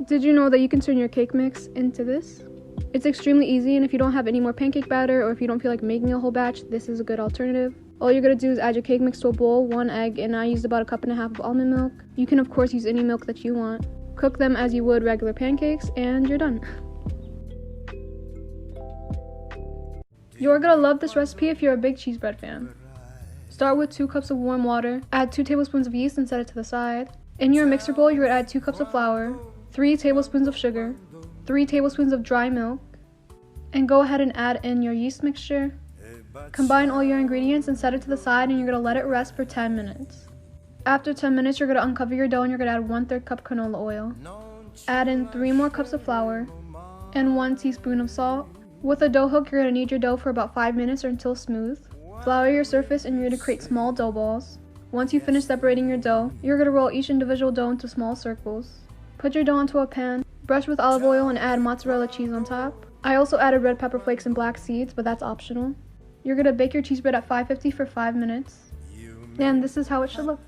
Did you know that you can turn your cake mix into this? It's extremely easy, and if you don't have any more pancake batter or if you don't feel like making a whole batch, this is a good alternative. All you're going to do is add your cake mix to a bowl, 1 egg, and I used about 1.5 cups of almond milk. You can of course use any milk that you want. Cook them as you would regular pancakes, and you're done. You're going to love this recipe if you're a big cheese bread fan. Start with 2 cups of warm water, add 2 tablespoons of yeast and set it to the side. In your mixer bowl, you're going to add 2 cups of flour, 3 tablespoons of sugar, 3 tablespoons of dry milk, and go ahead and add in your yeast mixture. Combine all your ingredients and set it to the side, and you're going to let it rest for 10 minutes. After 10 minutes, you're going to uncover your dough and you're going to add 1/3 cup canola oil. Add in 3 more cups of flour and 1 teaspoon of salt. With a dough hook, you're going to knead your dough for about 5 minutes or until smooth. Flour your surface and you're going to create small dough balls. Once you finish separating your dough, you're going to roll each individual dough into small circles. Put your dough into a pan, brush with olive oil, and add mozzarella cheese on top. I also added red pepper flakes and black seeds, but that's optional. You're going to bake your cheese bread at 550 for 5 minutes. And this is how it should look.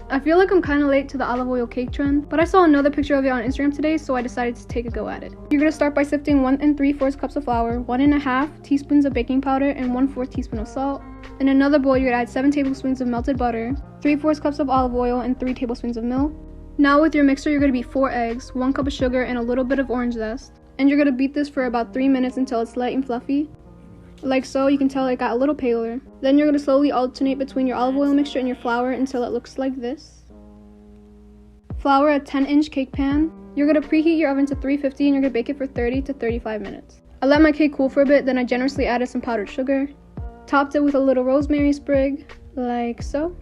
I feel like I'm kind of late to the olive oil cake trend, but I saw another picture of it on Instagram today, so I decided to take a go at it. You're going to start by sifting 1 3/4 cups of flour, 1 1/2 teaspoons of baking powder, and 1/4 teaspoon of salt. In another bowl, you're going to add 7 tablespoons of melted butter, 3/4 cups of olive oil, and 3 tablespoons of milk. Now with your mixer, you're going to beat 4 eggs, 1 cup of sugar, and a little bit of orange zest. And you're going to beat this for about 3 minutes until it's light and fluffy. Like so, you can tell it got a little paler. Then you're going to slowly alternate between your olive oil mixture and your flour until it looks like this. Flour a 10-inch cake pan. You're going to preheat your oven to 350 and you're going to bake it for 30 to 35 minutes. I let my cake cool for a bit, then I generously added some powdered sugar. Topped it with a little rosemary sprig, like so.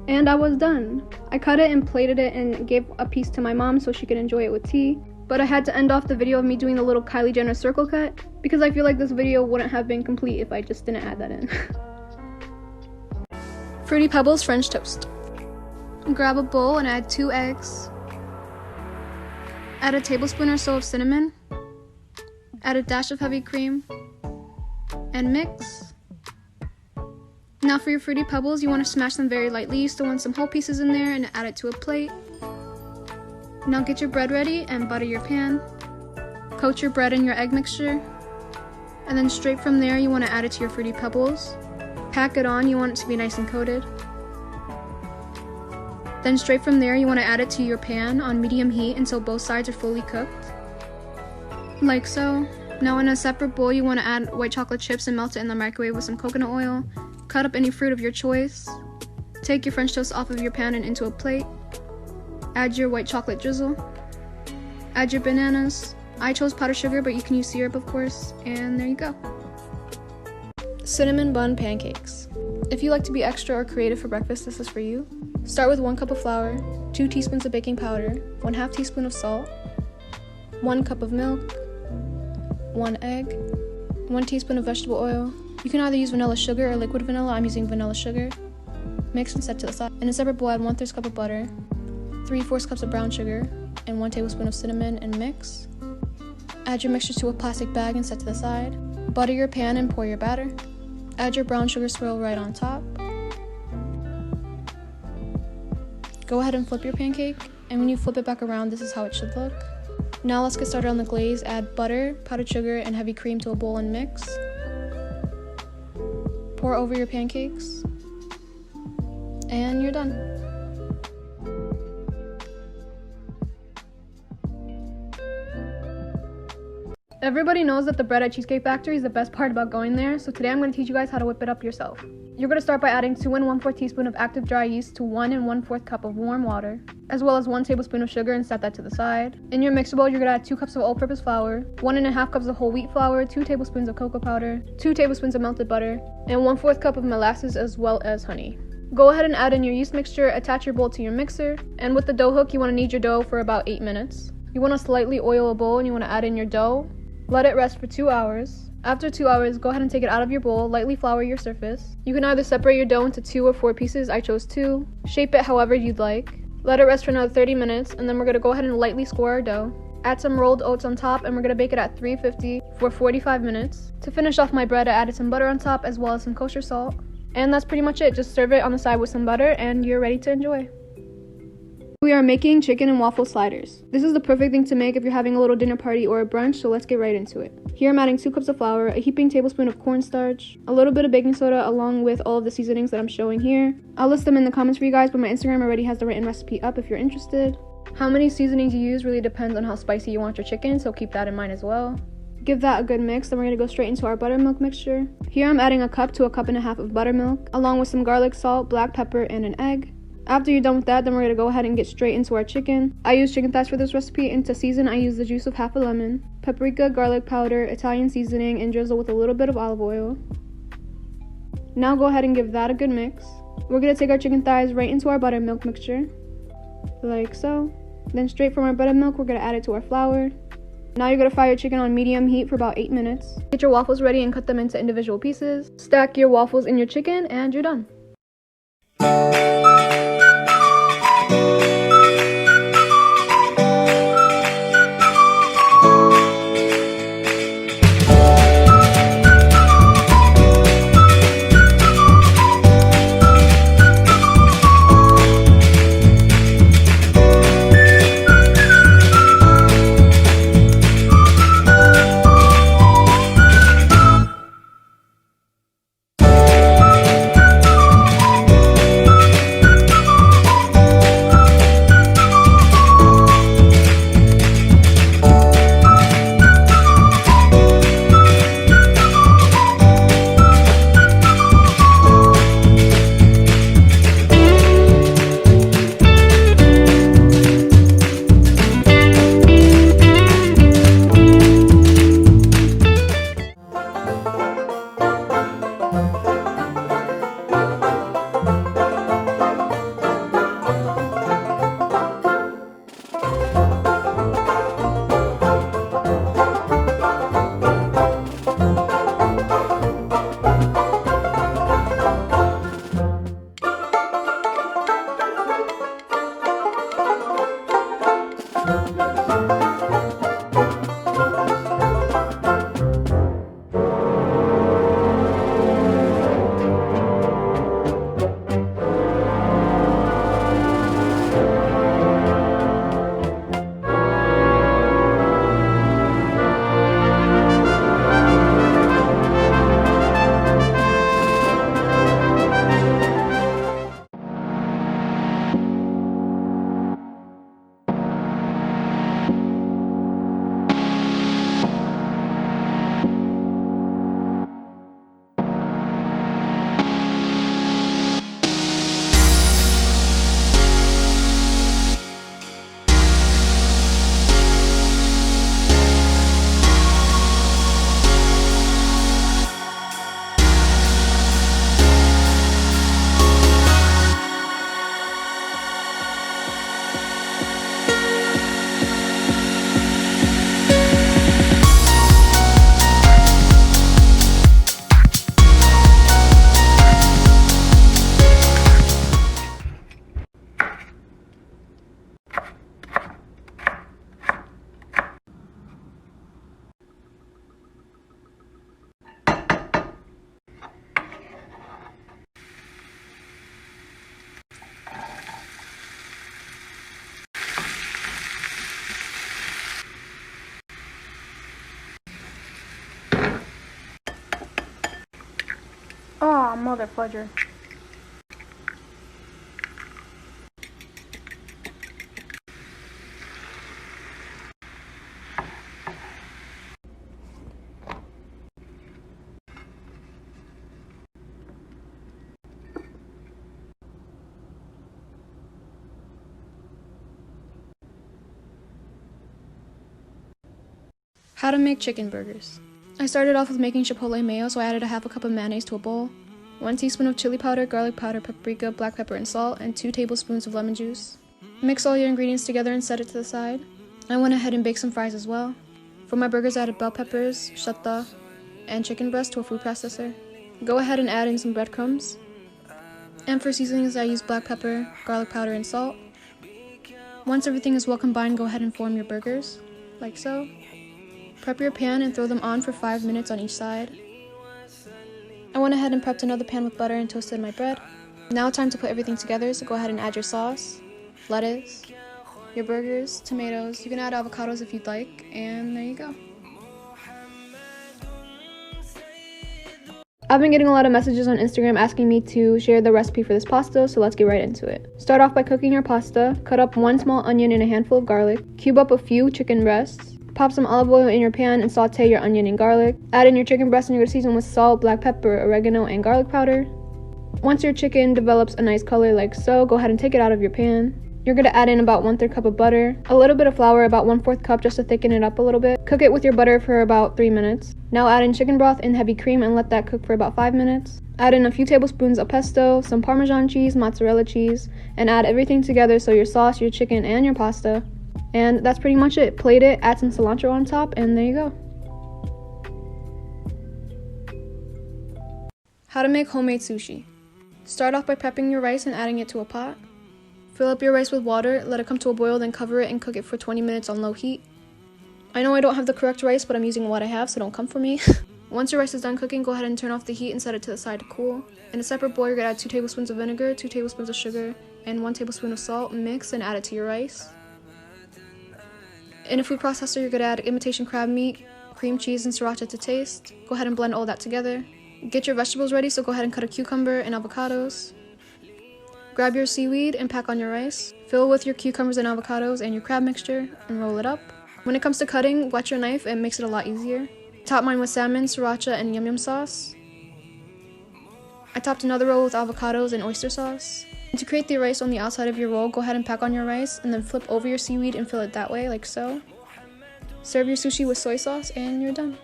And I was done. I cut it and plated it and gave a piece to my mom so she could enjoy it with tea. But I had to end off the video of me doing the little Kylie Jenner circle cut because I feel like this video wouldn't have been complete if I just didn't add that in. Fruity Pebbles French toast. Grab a bowl and add 2 eggs. Add a tablespoon or so of cinnamon. Add a dash of heavy cream. And mix. Now for your Fruity Pebbles, you want to smash them very lightly. You still want some whole pieces in there and add it to a plate. Now get your bread ready and butter your pan. Coat your bread in your egg mixture. And then straight from there, you want to add it to your Fruity Pebbles. Pack it on, you want it to be nice and coated. Then straight from there, you want to add it to your pan on medium heat until both sides are fully cooked. Like so. Now in a separate bowl, you want to add white chocolate chips and melt it in the microwave with some coconut oil. Cut up any fruit of your choice. Take your French toast off of your pan and into a plate. Add your white chocolate drizzle. Add your bananas. I chose powdered sugar, but you can use syrup of course. And there you go. Cinnamon bun pancakes. If you like to be extra or creative for breakfast, this is for you. Start with 1 cup of flour, 2 teaspoons of baking powder, 1/2 teaspoon of salt, 1 cup of milk, 1 egg, 1 teaspoon of vegetable oil. You can either use vanilla sugar or liquid vanilla. I'm using vanilla sugar. Mix and set to the side. In a separate bowl, add 1/3 cup of butter, 3/4 cups of brown sugar, and 1 tablespoon of cinnamon and mix. Add your mixture to a plastic bag and set to the side. Butter your pan and pour your batter. Add your brown sugar swirl right on top. Go ahead and flip your pancake, and when you flip it back around, this is how it should look. Now let's get started on the glaze. Add butter, powdered sugar, and heavy cream to a bowl and mix. Pour over your pancakes, and you're done. Everybody knows that the bread at Cheesecake Factory is the best part about going there, so today I'm going to teach you guys how to whip it up yourself. You're going to start by adding 2 1/4 teaspoon of active dry yeast to 1 1/4 cup of warm water, as well as 1 tablespoon of sugar, and set that to the side. In your mixer bowl, you're going to add 2 cups of all-purpose flour, 1 1/2 cups of whole wheat flour, 2 tablespoons of cocoa powder, 2 tablespoons of melted butter, and 1/4 cup of molasses as well as honey. Go ahead and add in your yeast mixture, attach your bowl to your mixer, and with the dough hook, you want to knead your dough for about 8 minutes. You want to slightly oil a bowl and you want to add in your dough. Let it rest for 2 hours. After 2 hours, go ahead and take it out of your bowl, lightly flour your surface. You can either separate your dough into 2 or 4 pieces. I chose 2. Shape it however you'd like. Let it rest for another 30 minutes, and then we're going to go ahead and lightly score our dough. Add some rolled oats on top, and we're gonna bake it at 350 for 45 minutes. To finish off my bread, I added some butter on top as well as some kosher salt. And that's pretty much it. Just serve it on the side with some butter and you're ready to enjoy. We are making chicken and waffle sliders. This is the perfect thing to make if you're having a little dinner party or a brunch, so let's get right into it. Here I'm adding 2 cups of flour, a heaping tablespoon of cornstarch, a little bit of baking soda along with all of the seasonings that I'm showing here. I'll list them in the comments for you guys, but my Instagram already has the written recipe up if you're interested. How many seasonings you use really depends on how spicy you want your chicken, so keep that in mind as well. Give that a good mix, then we're going to go straight into our buttermilk mixture. Here I'm adding a cup to a cup and a half of buttermilk, along with some garlic, salt, black pepper, and an egg. After you're done with that, then we're going to go ahead and get straight into our chicken. I use chicken thighs for this recipe, and to season I use the juice of half a lemon, paprika, garlic powder, Italian seasoning, and drizzle with a little bit of olive oil. Now go ahead and give that a good mix. We're going to take our chicken thighs right into our buttermilk mixture, like so. Then straight from our buttermilk, we're going to add it to our flour. Now you're going to fry your chicken on medium heat for about 8 minutes. Get your waffles ready and cut them into individual pieces. Stack your waffles in your chicken and you're done. Oh, mother fudger. How to make chicken burgers. I started off with making chipotle mayo, so I added a half a cup of mayonnaise to a bowl, 1 teaspoon of chili powder, garlic powder, paprika, black pepper, and salt, and 2 tablespoons of lemon juice. Mix all your ingredients together and set it to the side. I went ahead and baked some fries as well. For my burgers, I added bell peppers, shatta, and chicken breast to a food processor. Go ahead and add in some breadcrumbs. And for seasonings, I used black pepper, garlic powder, and salt. Once everything is well combined, go ahead and form your burgers, like so. Prep your pan and throw them on for 5 minutes on each side. I went ahead and prepped another pan with butter and toasted my bread. Now time to put everything together, so go ahead and add your sauce, lettuce, your burgers, tomatoes. You can add avocados if you'd like, and there you go. I've been getting a lot of messages on Instagram asking me to share the recipe for this pasta, so let's get right into it. Start off by cooking your pasta. Cut up 1 small onion and a handful of garlic. Cube up a few chicken breasts. Pop some olive oil in your pan and saute your onion and garlic. Add in your chicken breast and you're going to season with salt, black pepper, oregano, and garlic powder. Once your chicken develops a nice color like so, go ahead and take it out of your pan. You're going to add in about 1/3 cup of butter, a little bit of flour, about 1/4 cup just to thicken it up a little bit. Cook it with your butter for about 3 minutes. Now add in chicken broth and heavy cream and let that cook for about 5 minutes. Add in a few tablespoons of pesto, some Parmesan cheese, mozzarella cheese, and add everything together, so your sauce, your chicken, and your pasta. And that's pretty much it. Plate it, add some cilantro on top, and there you go. How to make homemade sushi. Start off by prepping your rice and adding it to a pot. Fill up your rice with water, let it come to a boil, then cover it and cook it for 20 minutes on low heat. I know I don't have the correct rice, but I'm using what I have, so don't come for me. Once your rice is done cooking, go ahead and turn off the heat and set it to the side to cool. In a separate bowl, you're going to add 2 tablespoons of vinegar, 2 tablespoons of sugar, and 1 tablespoon of salt. Mix and add it to your rice. In a food processor, you're going to add imitation crab meat, cream cheese, and sriracha to taste. Go ahead and blend all that together. Get your vegetables ready, so go ahead and cut a cucumber and avocados. Grab your seaweed and pack on your rice. Fill with your cucumbers and avocados and your crab mixture and roll it up. When it comes to cutting, wet your knife, it makes it a lot easier. Top mine with salmon, sriracha, and yum yum sauce. I topped another roll with avocados and oyster sauce. And to create the rice on the outside of your roll, go ahead and pack on your rice and then flip over your seaweed and fill it that way, like so. Serve your sushi with soy sauce and you're done.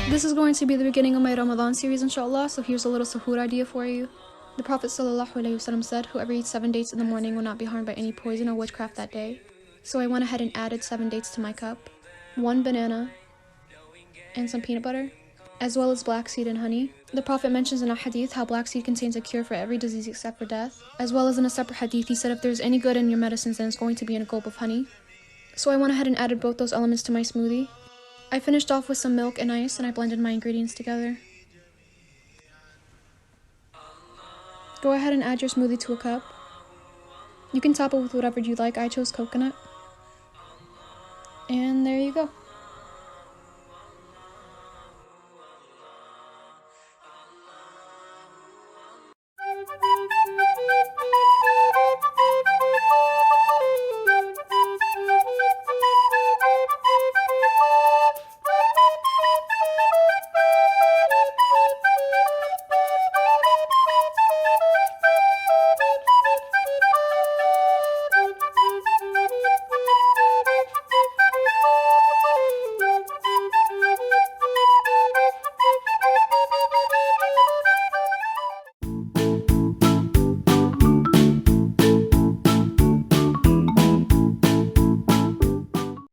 This is going to be the beginning of my Ramadan series, inshallah, so here's a little suhoor idea for you. The Prophet ﷺ said, whoever eats 7 dates in the morning will not be harmed by any poison or witchcraft that day. So I went ahead and added 7 dates to my cup, 1 banana, and some peanut butter, as well as black seed and honey. The Prophet mentions in a hadith how black seed contains a cure for every disease except for death. As well as in a separate hadith, he said if there's any good in your medicines, then it's going to be in a gulp of honey. So I went ahead and added both those elements to my smoothie. I finished off with some milk and ice, and I blended my ingredients together. Go ahead and add your smoothie to a cup. You can top it with whatever you like. I chose coconut. And there you go.